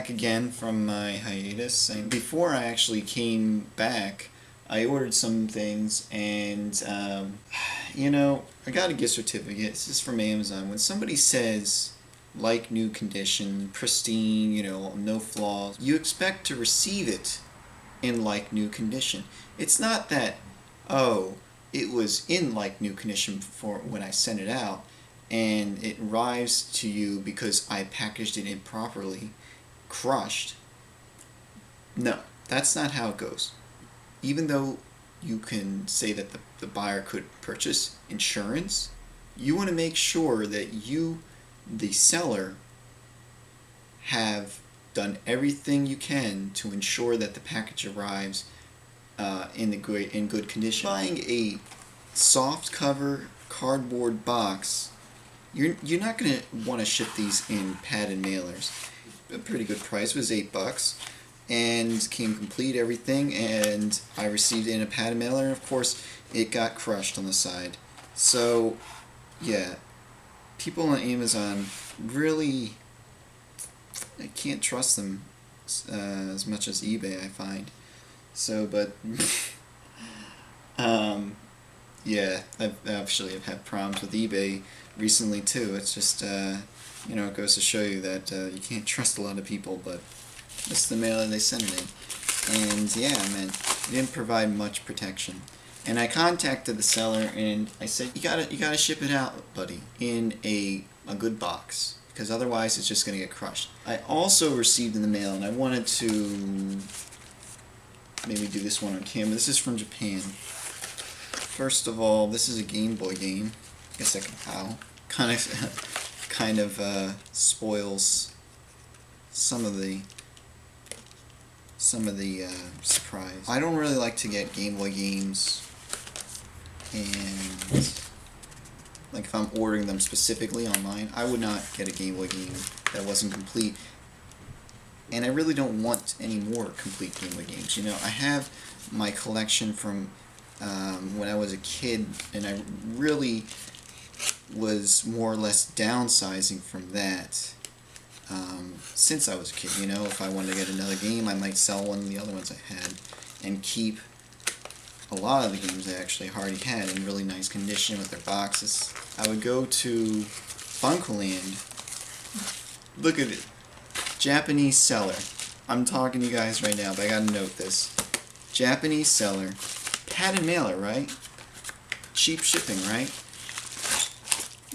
back again from my hiatus, and before I actually came back, I ordered some things, and I got a gift certificate. This is from Amazon. When somebody says like new condition, pristine, no flaws, you expect to receive it in like new condition. It's not that, oh, it was in like new condition for when I sent it out, and it arrives to you because I packaged it improperly, crushed. No, that's not how it goes. Even though you can say that the buyer could purchase insurance, you want to make sure that you, the seller, have done everything you can to ensure that the package arrives in good condition. Buying a soft cover cardboard box, you're not going to want to ship these in padded mailers. A pretty good price was $8, and came complete everything, and I received it in a padded mailer, and of course it got crushed on the side. So yeah, people on Amazon really, I can't trust them as much as eBay, I find. So, but yeah, I've had problems with eBay recently too. It's just it goes to show you that you can't trust a lot of people, but this is the mailer they sent it in. And yeah, man, it didn't provide much protection. And I contacted the seller and I said, you gotta ship it out, buddy, in a good box, because otherwise it's just gonna get crushed. I also received in the mail, and I wanted to maybe do this one on camera. This is from Japan. First of all, this is a Game Boy game. I guess I can how kind of spoils some of the surprise. I don't really like to get Game Boy games, and like if I'm ordering them specifically online, I would not get a Game Boy game that wasn't complete. And I really don't want any more complete Game Boy games. I have my collection from when I was a kid, and I really was more or less downsizing from that since I was a kid. If I wanted to get another game, I might sell one of the other ones I had and keep a lot of the games I actually already had in really nice condition with their boxes. I would go to Funkoland. Look at it. Japanese seller. I'm talking to you guys right now, but I gotta note this. Japanese seller. Padded mailer, right? Cheap shipping, right?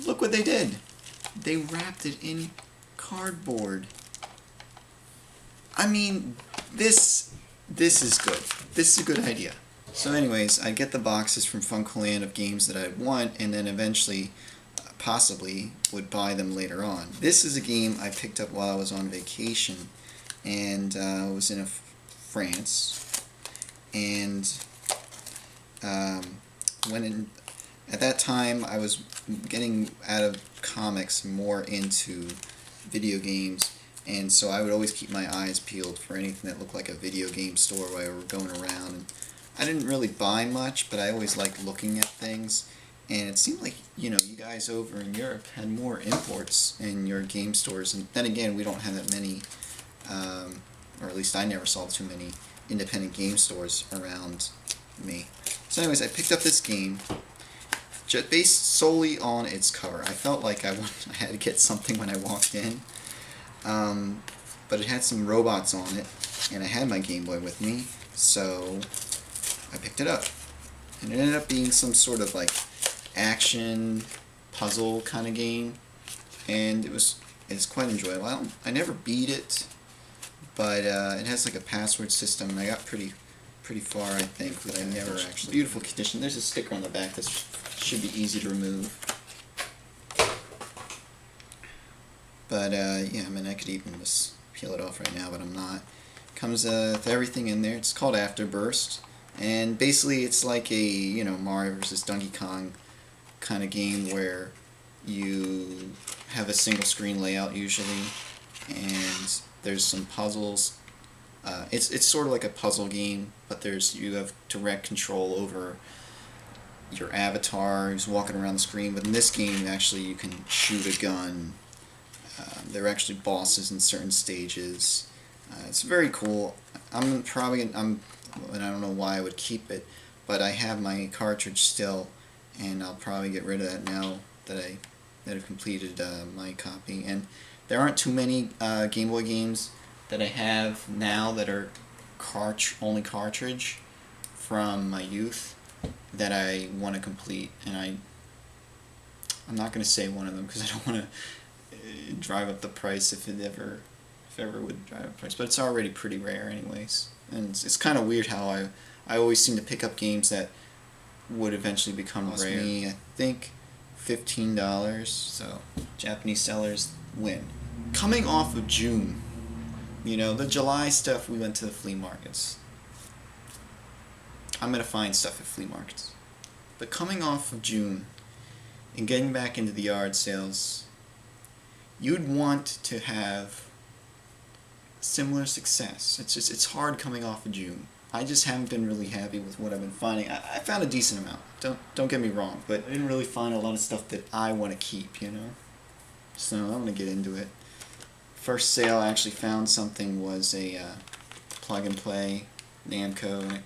Look what they did. They wrapped it in cardboard. I mean, this is good. This is a good idea. So anyways, I get the boxes from Funkoland of games that I'd want, and then eventually, possibly, would buy them later on. This is a game I picked up while I was on vacation, and I was in France, and at that time I was getting out of comics more into video games, and so I would always keep my eyes peeled for anything that looked like a video game store while we were going around. And I didn't really buy much, but I always liked looking at things, and it seemed like you guys over in Europe had more imports in your game stores, and then again, we don't have that many, or at least I never saw too many independent game stores around me. So anyways, I picked up this game just based solely on its cover. I felt like I had to get something when I walked in, but it had some robots on it, and I had my Game Boy with me, so I picked it up. And it ended up being some sort of like action puzzle kind of game, and it's quite enjoyable. I never beat it, but it has like a password system, and I got pretty far, I think, but I never actually. Beautiful condition. There's a sticker on the back that should be easy to remove. But yeah, I mean, I could even just peel it off right now, but I'm not. Comes with everything in there. It's called Afterburst, and basically it's like a Mario vs. Donkey Kong kind of game where you have a single screen layout usually, and there's some puzzles. It's sort of like a puzzle game, but you have direct control over your avatar who's walking around the screen. But in this game, actually, you can shoot a gun. There are actually bosses in certain stages. It's very cool. And I don't know why I would keep it, but I have my cartridge still, and I'll probably get rid of that now that I've completed my copy. And there aren't too many Game Boy games that I have now that are only cartridge from my youth that I want to complete, and I'm not going to say one of them because I don't want to drive up the price if ever would drive up the price, but it's already pretty rare anyways. And it's kind of weird how I always seem to pick up games that would eventually become rare. Me, I think $15, so Japanese sellers win. Coming off of June, the July stuff, we went to the flea markets. I'm going to find stuff at flea markets. But coming off of June and getting back into the yard sales, you'd want to have similar success. It's hard coming off of June. I just haven't been really happy with what I've been finding. I found a decent amount. Don't get me wrong, but I didn't really find a lot of stuff that I want to keep, So I'm going to get into it. First sale I actually found something was a plug and play Namco, and I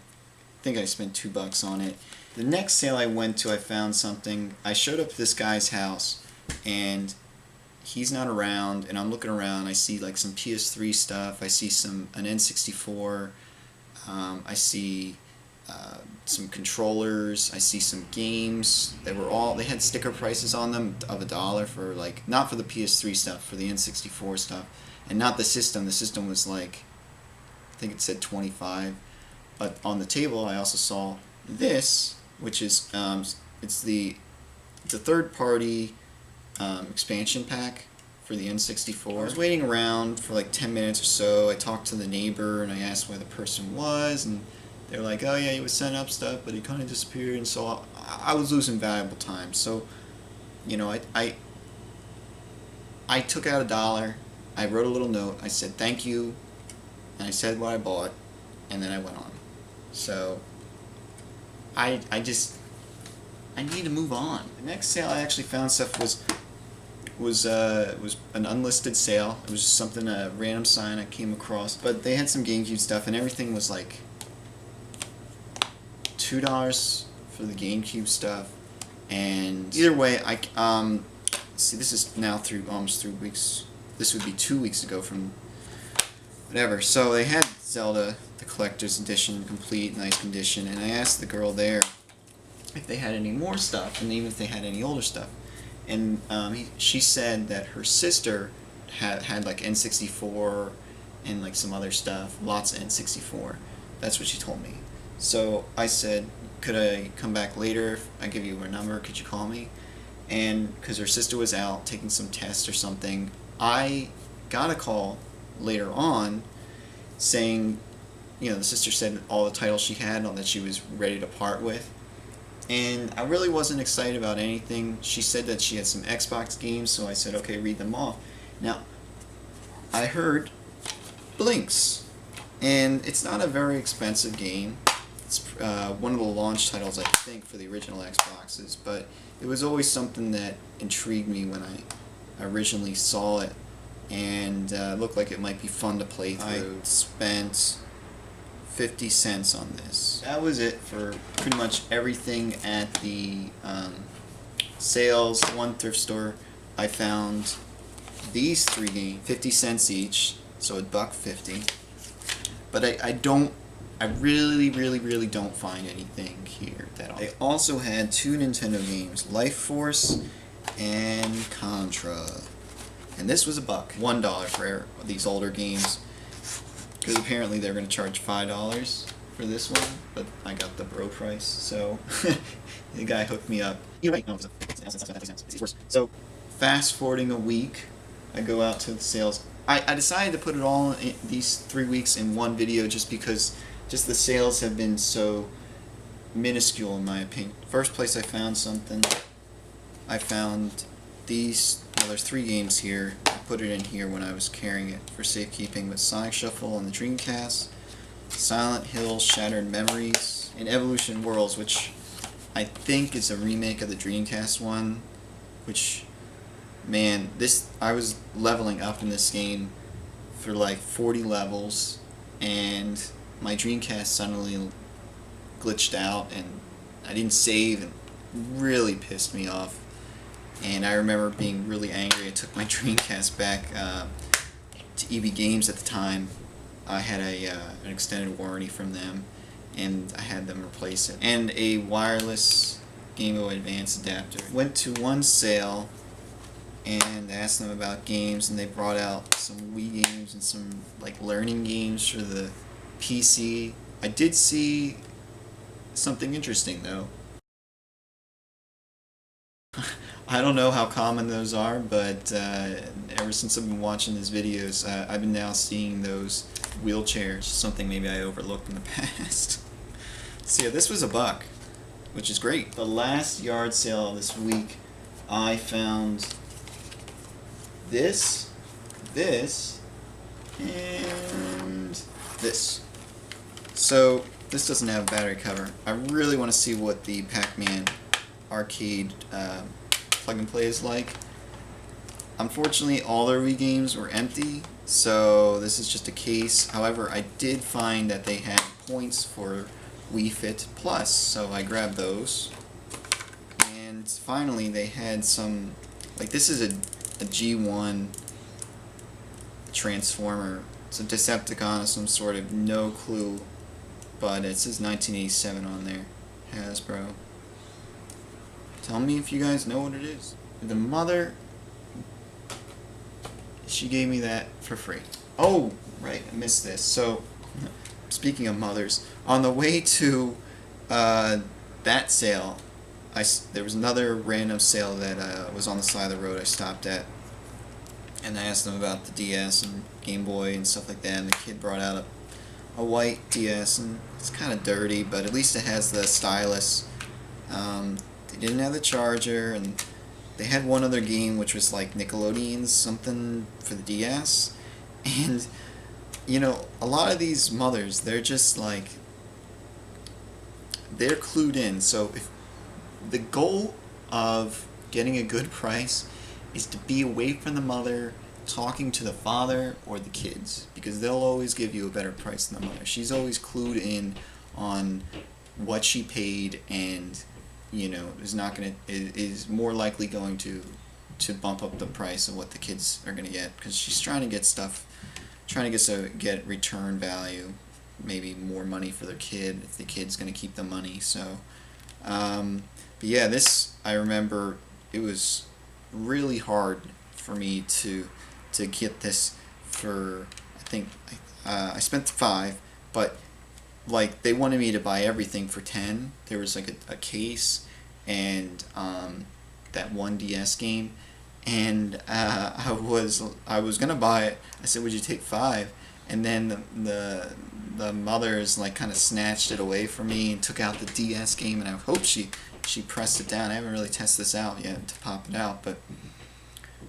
think I spent $2 on it. The next sale I went to, I found something. I showed up at this guy's house, and he's not around, and I'm looking around. I see like some PS3 stuff. I see an N64. I see some controllers. I see some games. They had sticker prices on them of $1 for not for the PS3 stuff, for the N64 stuff, and not the system. The system was I think it said $25. But on the table, I also saw this, which is it's a third-party expansion pack for the N64. I was waiting around for 10 minutes or so. I talked to the neighbor and I asked where the person was, and they were like, "Oh yeah, he was setting up stuff, but he kind of disappeared." And so I was losing valuable time. So, I took out $1. I wrote a little note. I said thank you, and I said what I bought, and then I went on. So I need to move on. The next sale I actually found stuff was an unlisted sale. It was just something, a random sign I came across. But they had some GameCube stuff, and everything was $2 for the GameCube stuff. And either way, see, this is now almost 3 weeks. This would be 2 weeks ago from whatever. So they had Zelda, the collector's edition, complete, nice condition, and I asked the girl there if they had any more stuff, and even if they had any older stuff. And she said that her sister had N64 and some other stuff, lots of N64. That's what she told me. So I said, could I come back later? If I give you her number, could you call me? And because her sister was out taking some tests or something, I got a call later on saying, the sister said all the titles she had and all that she was ready to part with. And I really wasn't excited about anything. She said that she had some Xbox games, so I said, okay, read them off. Now, I heard Blinks, and it's not a very expensive game. It's one of the launch titles, I think, for the original Xboxes, but it was always something that intrigued me when I originally saw it, and looked like it might be fun to play through. I spent 50 cents on this. That was it for pretty much everything at the sales. One thrift store, I found these 3 games, 50 cents each, so $1.50. But I really don't find anything here that often. They also had 2 Nintendo games, Life Force and Contra. And this was $1 for these older games. Because apparently they're going to charge $5 for this one, but I got the bro price, so the guy hooked me up. So, fast forwarding a week, I go out to the sales. I decided to put it all in these 3 weeks in one video just because the sales have been so minuscule in my opinion. First place I found something, I found these. Well, there's 3 games here. I put it in here when I was carrying it for safekeeping, but Sonic Shuffle on the Dreamcast, Silent Hill Shattered Memories, and Evolution Worlds, which I think is a remake of the Dreamcast one, which, man, I was leveling up in this game for like 40 levels, and my Dreamcast suddenly glitched out, and I didn't save, and really pissed me off. And I remember being really angry. I took my Dreamcast back to EB Games at the time. I had an extended warranty from them, and I had them replace it. And a wireless Game Boy Advance adapter. Went to one sale and asked them about games, and they brought out some Wii games and some like learning games for the PC. I did see something interesting though. I don't know how common those are, but ever since I've been watching these videos, I've been now seeing those wheelchairs, something maybe I overlooked in the past. So yeah, this was $1, which is great. The last yard sale this week, I found this, and this. So this doesn't have a battery cover. I really want to see what the Pac-Man arcade plug and play is like. Unfortunately, all their Wii games were empty, so this is just a case. However, I did find that they had points for Wii Fit Plus, so I grabbed those. And finally, they had some, like this is a G1 Transformer. It's a Decepticon of some sort, of no clue, but it says 1987 on there. Hasbro. Tell me if you guys know what it is. The mother, she gave me that for free. Oh, right, I missed this. So, speaking of mothers, on the way to that sale, there was another random sale that was on the side of the road I stopped at, and I asked them about the DS and Game Boy and stuff like that, and the kid brought out a white DS, and it's kind of dirty, but at least it has the stylus. They didn't have the charger, and they had one other game which was like Nickelodeon's something for the DS. And you know, a lot of these mothers, they're just like, they're clued in. So if the goal of getting a good price is to be away from the mother, talking to the father or the kids, because they'll always give you a better price than the mother. She's always clued in on what she paid, and you know, is more likely going to bump up the price of what the kids are going to get, because she's trying to get stuff, get return value, maybe more money for their kid if the kid's going to keep the money. So but yeah, this, I remember it was really hard for me to get this for, I think I spent $5, but like they wanted me to buy everything for $10. There was like a case and that one DS game, and I was gonna buy it. I said, "Would you take $5?" And then the mothers like kind of snatched it away from me and took out the DS game, and I hope she pressed it down. I haven't really tested this out yet to pop it out, but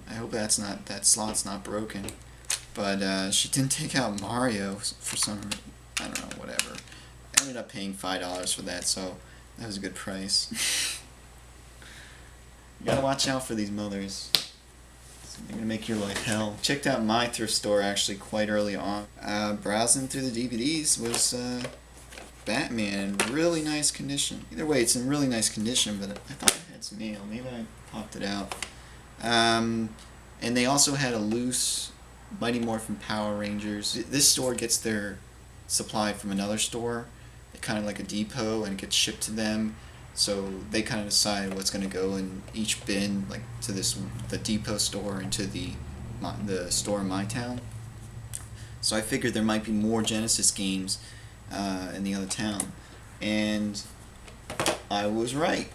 I hope that slot's not broken. But she didn't take out Mario for some, I don't know, whatever. I ended up paying $5 for that, so that was a good price. You gotta watch out for these mothers. They're gonna make your life hell. Checked out my thrift store actually quite early on. Browsing through the DVDs was Batman in really nice condition. Either way, it's in really nice condition, but I thought it had some mail. Maybe I popped it out. And they also had a loose Mighty Morphin Power Rangers. This store gets their supply from another store, kind of like a depot, and it gets shipped to them. So they kind of decide what's going to go in each bin, like to the depot store and to the store in my town. So I figured there might be more Genesis games in the other town, and I was right.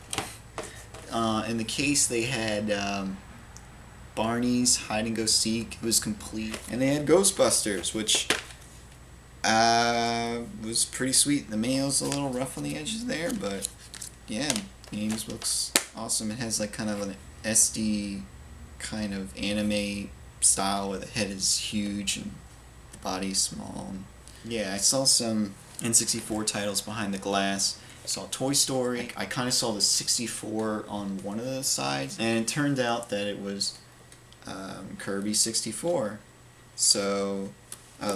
In the case, they had Barney's Hide and Go Seek. It was complete, and they had Ghostbusters, which was pretty sweet. The mail's a little rough on the edges there, but yeah, games looks awesome. It has like kind of an SD kind of anime style where the head is huge and the body's small. And yeah, I saw some N64 titles behind the glass. I saw Toy Story. I kind of saw the 64 on one of the sides, and it turned out that it was Kirby 64. So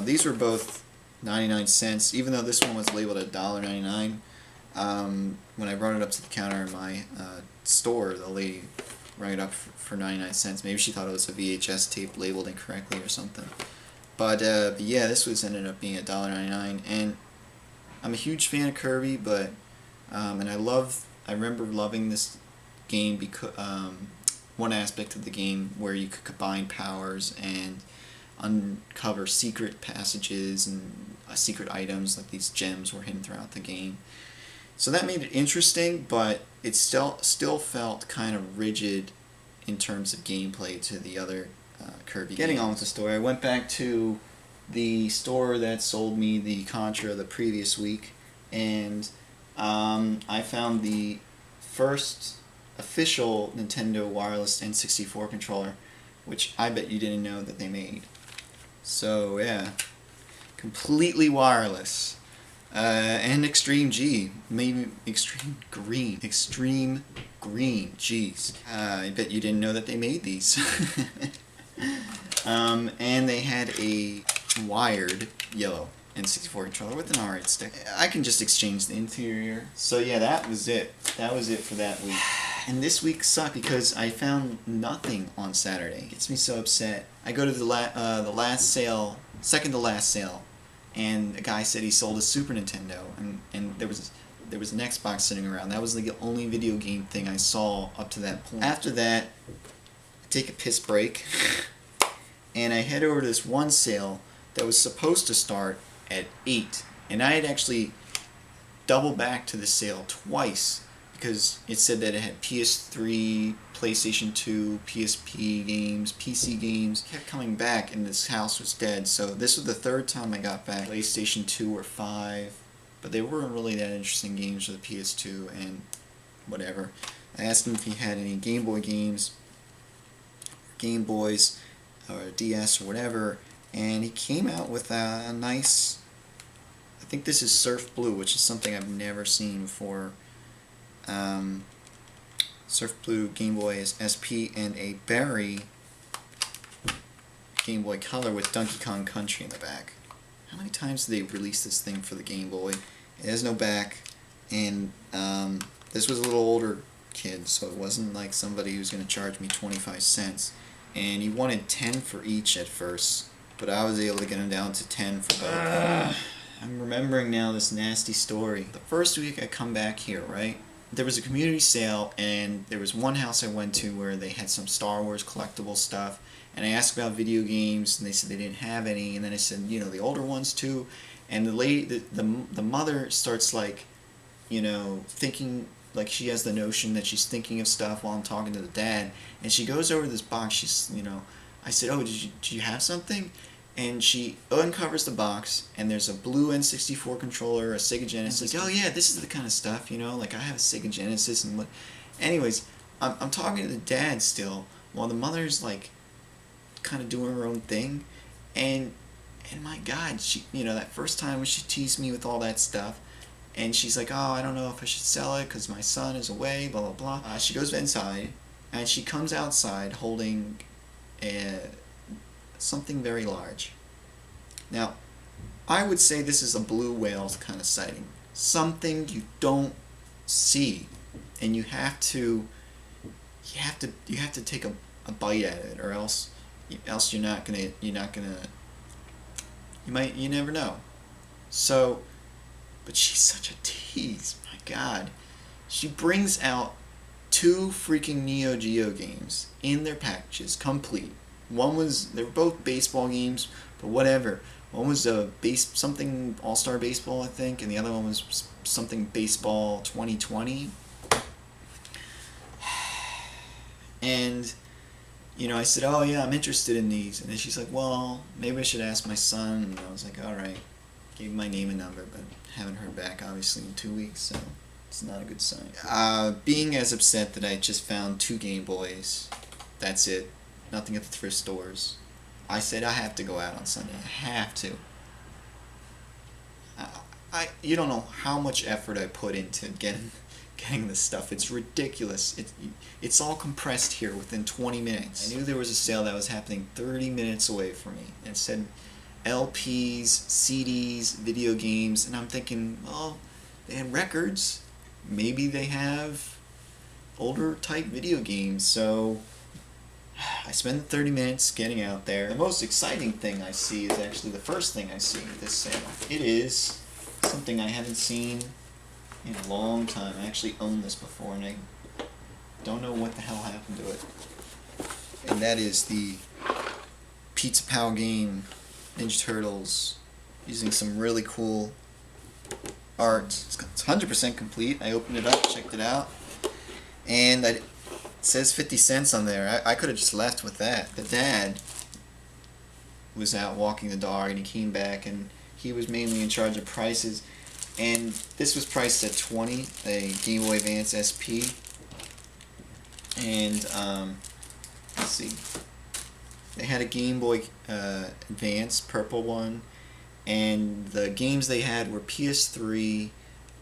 These were both 99 cents, even though this one was labeled at $1.99. When I brought it up to the counter in my store, the lady rang it up for 99 cents. Maybe she thought it was a VHS tape labeled incorrectly or something. But yeah, this was ended up being $1.99, and I'm a huge fan of Kirby, but and I remember loving this game because one aspect of the game where you could combine powers and uncover secret passages and secret items, like these gems were hidden throughout the game. So that made it interesting, but it still felt kind of rigid in terms of gameplay to the other Kirby games. Getting on with the story, I went back to the store that sold me the Contra the previous week, and I found the first official Nintendo wireless N64 controller, which I bet you didn't know that they made. So yeah, completely wireless. And Extreme G, maybe Extreme Green, jeez. I bet you didn't know that they made these. And they had a wired yellow N64 controller with an R8 stick. I can just exchange the interior. So yeah, that was it. That was it for that week. And this week sucked because I found nothing on Saturday. It gets me so upset. I go to the last sale, second to last sale, and a guy said he sold a Super Nintendo, and there was an Xbox sitting around. That was like the only video game thing I saw up to that point. After that, I take a piss break, and I head over to this one sale that was supposed to start at 8, and I had actually doubled back to the sale twice because it said that it had PS3, PlayStation 2, PSP games, PC games. It kept coming back, and this house was dead. So this was the third time I got back. PlayStation 2 or 5, but they weren't really that interesting games for the PS2 and whatever. I asked him if he had any Game Boy games, Game Boys, or DS or whatever, and he came out with a nice, I think this is Surf Blue, which is something I've never seen before. Surf Blue Game Boy SP, and a Berry Game Boy Color with Donkey Kong Country in the back. How many times did they release this thing for the Game Boy? It has no back, and this was a little older kid, so it wasn't like somebody who's going to charge me 25 cents. And he wanted 10 for each at first, but I was able to get him down to 10 for both. I'm remembering now this nasty story. The first week I come back here, right? There was a community sale, and there was one house I went to where they had some Star Wars collectible stuff, and I asked about video games, and they said they didn't have any, and then I said, you know, the older ones too, and the lady, the mother starts like, you know, thinking, like she has the notion that she's thinking of stuff while I'm talking to the dad, and she goes over this box, she's, you know, I said, oh, did you have something? And she uncovers the box, and there's a blue N64 controller, a Sega Genesis. Like, oh yeah, this is the kind of stuff, you know, like I have a Sega Genesis, and what. Anyways, I'm talking to the dad still, while the mother's like, kind of doing her own thing, and my God, she, you know, that first time when she teased me with all that stuff, and she's like, oh, I don't know if I should sell it because my son is away, blah blah blah. She goes inside, and she comes outside holding something very large. Now, I would say this is a blue whale kind of sighting. Something you don't see, and you have to take a bite at it, or else you never know. So, but she's such a tease. My God, she brings out 2 freaking Neo Geo games in their packages, complete. They were both baseball games, but whatever. One was something All-Star Baseball, I think, and the other one was something Baseball 2020. And, you know, I said, oh yeah, I'm interested in these. And then she's like, well, maybe I should ask my son. And I was like, alright. Gave my name and number, but haven't heard back, obviously, in 2 weeks, so it's not a good sign. Being as upset that I just found 2 Game Boys, that's it. Nothing at the thrift stores. I said I have to go out on Sunday. I have to. You don't know how much effort I put into getting this stuff. It's ridiculous. It's all compressed here within 20 minutes. I knew there was a sale that was happening 30 minutes away from me. And it said LPs, CDs, video games, and I'm thinking, well, they had records. Maybe they have older type video games. So I spend 30 minutes getting out there. The most exciting thing I see is actually the first thing I see at this sale. It is something I haven't seen in a long time. I actually owned this before and I don't know what the hell happened to it. And that is the Pizza Pow game, Ninja Turtles, using some really cool art. It's 100% complete. I opened it up, checked it out, and it says 50 cents on there. I could have just left with that. The dad was out walking the dog and he came back and he was mainly in charge of prices, and this was priced at $20, a Game Boy Advance SP, and let's see, they had a Game Boy Advance, purple one, and the games they had were PS3,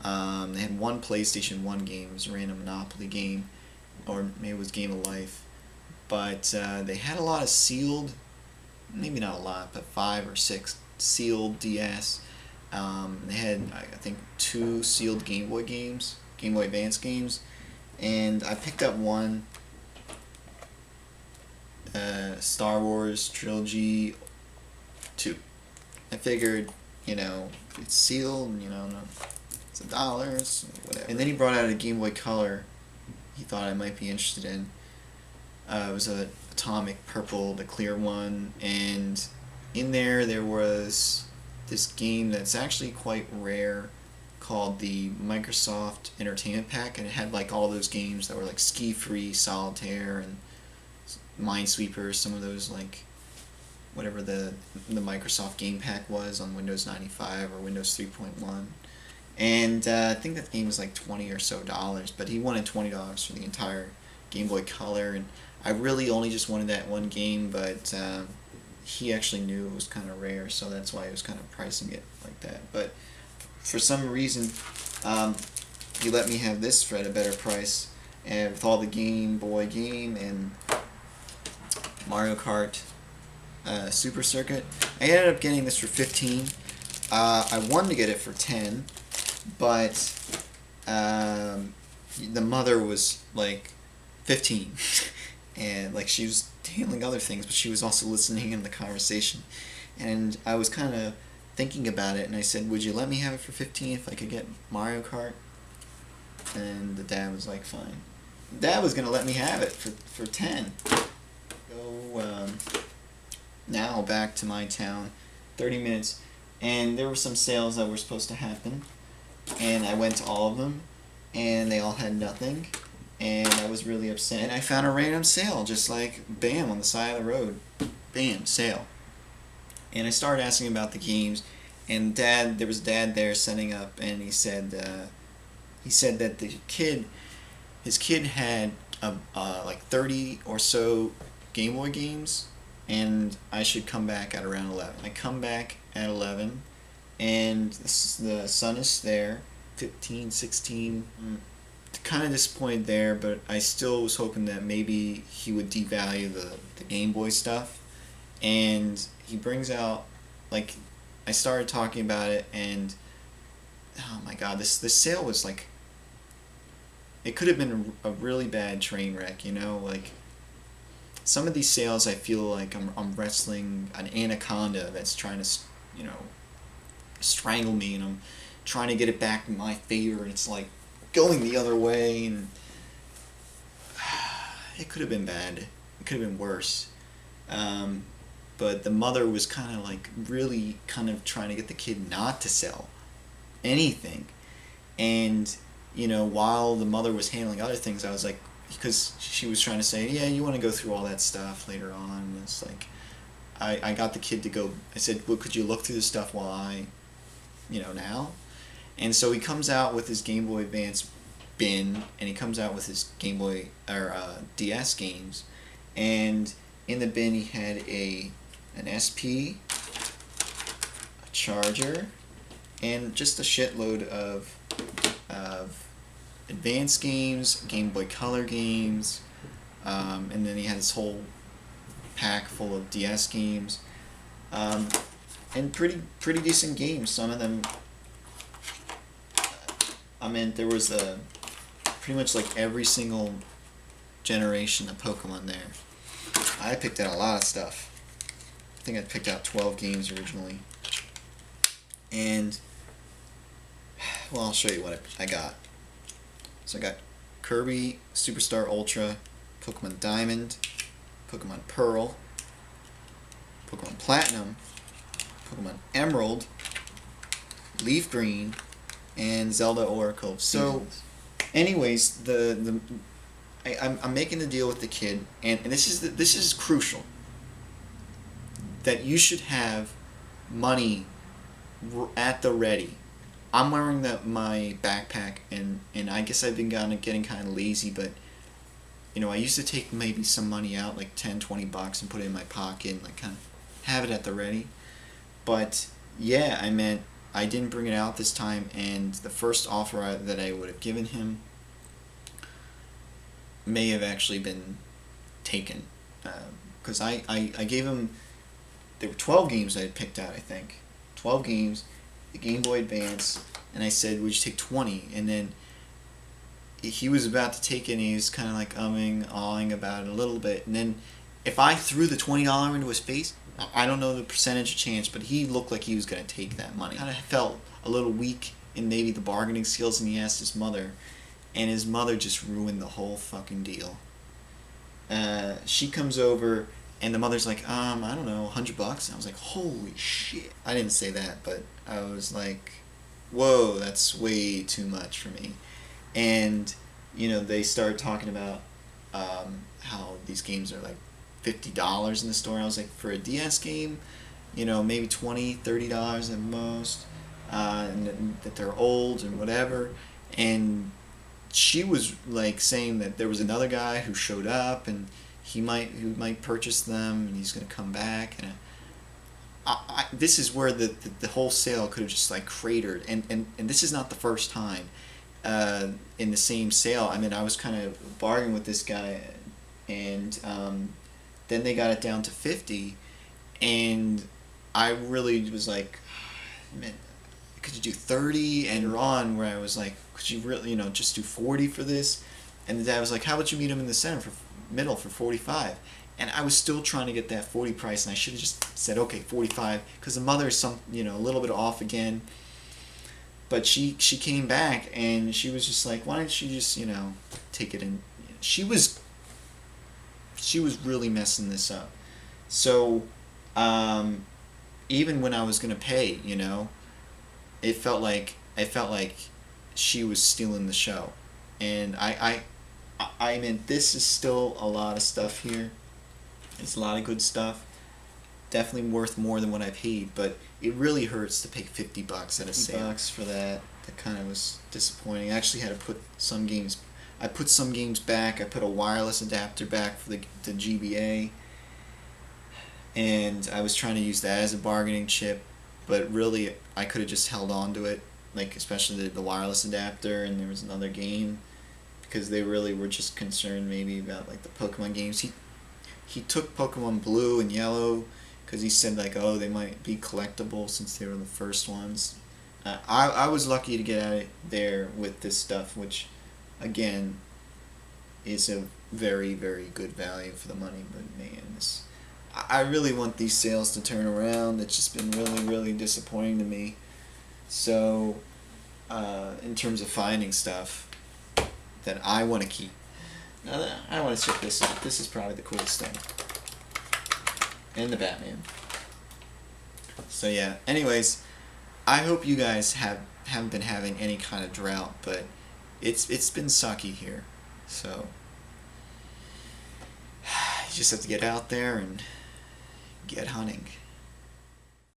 they had one PlayStation 1 game, it was a random Monopoly game, or maybe it was Game of Life, but they had a lot of sealed, maybe not a lot, but 5 or 6 sealed DS. They had, I think, 2 sealed Game Boy games, Game Boy Advance games, and I picked up one, Star Wars Trilogy 2. I figured, it's sealed, it's $1, it's whatever. And then he brought out a Game Boy Color he thought I might be interested in. It was a Atomic Purple, the clear one, and in there was this game that's actually quite rare called the Microsoft Entertainment Pack, and it had like all those games that were like Ski Free, Solitaire, and Minesweeper, some of those, like whatever the Microsoft Game Pack was on Windows 95 or Windows 3.1. And I think that game was like $20 or so, but he wanted $20 for the entire Game Boy Color, and I really only just wanted that one game, but he actually knew it was kind of rare, so that's why he was kind of pricing it like that. But for some reason, he let me have this for at a better price, and with all the Game Boy game and Mario Kart Super Circuit. I ended up getting this for $15. I wanted to get it for $10, but the mother was like 15, and like she was handling other things, but she was also listening in the conversation, and I was kind of thinking about it, and I said, would you let me have it for $15 if I could get Mario Kart? And the dad was like, fine. Dad was gonna let me have it for $10. Go now back to my town, 30 minutes, and there were some sales that were supposed to happen, and I went to all of them, and they all had nothing, and I was really upset. And I found a random sale, just like bam, on the side of the road, bam, sale. And I started asking about the games, and there was dad there setting up, and he said that his kid had like 30 or so Game Boy games, and I should come back at around 11. I come back at 11, and the son is there, 15, 16, kind of disappointed there, but I still was hoping that maybe he would devalue the Game Boy stuff. And he brings out, like, I started talking about it, and oh my god, this sale was like, it could have been a really bad train wreck, like some of these sales I feel like I'm wrestling an anaconda that's trying to, strangle me, and I'm trying to get it back in my favor, and it's like going the other way, and it could have been bad. It could have been worse. But the mother was kind of like really kind of trying to get the kid not to sell anything. And, while the mother was handling other things, I was like, because she was trying to say, yeah, you want to go through all that stuff later on. And it's like, I got the kid to go, I said, well, could you look through the stuff while I, now? And so he comes out with his Game Boy Advance bin, and he comes out with his Game Boy, or DS games, and in the bin he had an SP, a charger, and just a shitload of advanced games, Game Boy Color games, and then he had this whole pack full of DS games. and pretty decent games. Some of them, I mean, there was pretty much like every single generation of Pokemon there. I picked out a lot of stuff. I think I picked out 12 games originally. And, well, I'll show you what I got. So I got Kirby Superstar Ultra, Pokemon Diamond, Pokemon Pearl, Pokemon Platinum, Pokemon Emerald, Leaf Green, and Zelda Oracle of Seasons. So, anyways, I'm making the deal with the kid, and this is crucial. That you should have money at the ready. I'm wearing my backpack, and I guess I've been getting kind of lazy, but I used to take maybe some money out, like $10-20, and put it in my pocket, and like kind of have it at the ready. But yeah, I didn't bring it out this time, and the first offer that I would have given him may have actually been taken, because I gave him, there were 12 games I had picked out, I think. 12 games, the Game Boy Advance, and I said, would you take 20? And then he was about to take it, and he was kind of like awing about it a little bit. And then if I threw the $20 into his face, I don't know the percentage chance, but he looked like he was going to take that money. I kind of felt a little weak in maybe the bargaining skills, and he asked his mother, and his mother just ruined the whole fucking deal. She comes over, and the mother's like, I don't know, $100? And I was like, holy shit. I didn't say that, but I was like, whoa, that's way too much for me. And, they started talking about how these games are like $50 in the store. I was like, for a DS game, maybe $20, $30 at most, and that they're old and whatever. And she was like saying that there was another guy who showed up, and who might purchase them, and he's going to come back. And this is where the whole sale could have just like cratered, and this is not the first time in the same sale. I was kind of bargaining with this guy, and then they got it down to 50, and I really was like, man, could you do 30? And on where I was like, could you really just do 40 for this? And the dad was like, how about you meet him in the middle for 45? And I was still trying to get that 40 price, and I should have just said, okay, 45, because the mother is a little bit off again. But she came back, and she was just like, why don't you just take it in? She was really messing this up. So even when I was gonna pay, it felt like she was stealing the show. And I mean, this is still a lot of stuff here. It's a lot of good stuff. Definitely worth more than what I paid, but it really hurts to pay $50 at a sale. $50 for that. That kind of was disappointing. I actually had to put some games. I put some games back. I put a wireless adapter back for the GBA, and I was trying to use that as a bargaining chip, but really I could have just held on to it, like especially the wireless adapter, and there was another game, because they really were just concerned maybe about like the Pokemon games. He took Pokemon Blue and Yellow because he said like, oh, they might be collectible since they were the first ones. I was lucky to get at it there with this stuff, which again is a very, very good value for the money. But man, I really want these sales to turn around. It's just been really, really disappointing to me. So in terms of finding stuff that I want to keep, I want to check this out. This is probably the coolest thing. And the Batman. So yeah, anyways, I hope you guys haven't been having any kind of drought, but it's been sucky here. So you just have to get out there and get hunting.